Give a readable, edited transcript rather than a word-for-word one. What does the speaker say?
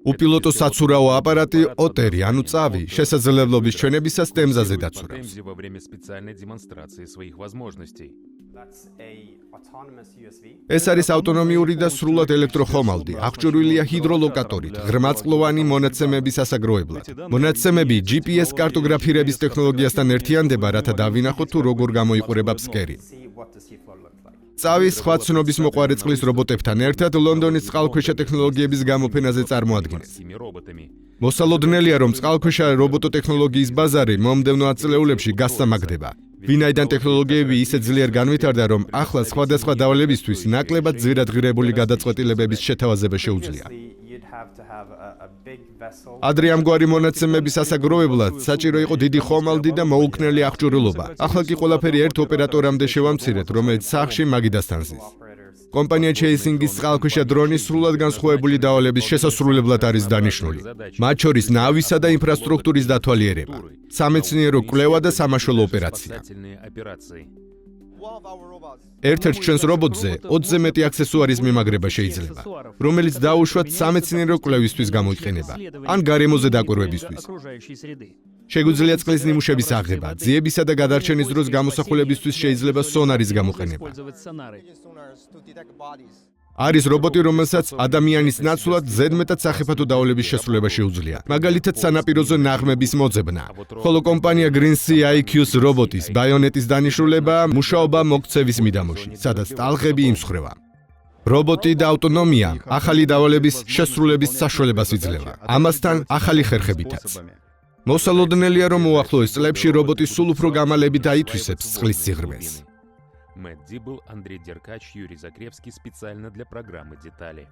უპილოტო საცურაო აპარატი ოტერი, ანუ წავი, შესაძლებლობის ჩვენებისას ტემზაზე დაცურავს. ეს არის ავტონომიური და სრულად ელექტროხომალდი, აღჭურვილია ჰიდროლოკატორით, ღრმაწყლოვანი მონაცემების ასაგროებლად. მონაცემები GPS კარტოგრაფირების ტექნოლოგიასთან ერთიანდება, რათა დავინახოთ თუ როგორ გამოიყურება ფსკერი. წავი სხვა ცნობის მოყვარე წყლის რობოტებთან ერთად ლონდონის წყალქვეშა ტექნოლოგიების გამოფენაზე წარმოადგინეს. მოსალოდნელია, რომ წყალქვეშა რობოტო ტექნოლოგიის ბაზარი მომდევნო ათწლეულებში გასამაგდება. ვინაიდან ტექნოლოგიები ისე ძლიერ განვითარდა, რომ ახლა სხვადასხვა დავალებისთვის ნაკლებად ძვირადღირებული გადაწყვეტილებების შეთავაზება შეუძლია. ადრე ამგვარი მონაცემების ასაგროვებლად საჭირო იყო დიდი ხომალდი და მოუქნელი აღჭურვილობა. ახლა კი ყველაფერი ერთ ოპერატორამდე შევამცირეთ, რომელიც სახლში მაგიდასთან ზის. კომპანია ჩეისინგის წყალქვეშა დრონი სრულად განსხვავებული დავალების შესასრულებლად არის დანიშნული. მათ შორის ნავისა და ინფრასტრუქტურის დათვალიერება, სამეცნიერო კვლევა და სამაშველო ოპერაცია. ერთ-ერთ ჩვენს რობოტზე 20-ზე მეტი აქსესუარის მიმაგრება შეიძლება, რომელიც დაუშვათ სამეცნიერო კვლევისთვის გამოიყენება, ან გარემოზე დაკვირვებისთვის. შეგვიძლია წყლის ნიმუშების აღება, ძიებისა და გადარჩენის დროს გამოსახულებისთვის შეიძლება სონარის გამოყენება. არის რობოტი, რომელსაც ადამიანის ნაცვლად ზედმეტად სახიფათო დავალების შესრულება შეუძლია. მაგალითად, სანაპიროზე ნაღმების მოძებნა. ხოლო კომპანია Green-Sea IQ-ს რობოტის ბაიონეტის დანიშნულება მუშაობა მოქცევის მიდამოში, სადაც ტალღები იმსხვრევა. რობოტი და ავტონომია ახალი დავალების შესრულების საშუალებას იძლევა. ამასთან ახალი ხერხებითაც. მოსალოდნელია, რომ უახლოეს წლებში რობოტი სულ უფრო გამალებით აითვისებს წყლის სიღრმეს. Мэтт Дибл, Андрей Деркач, Юрий Закревский специально для программы «Детали».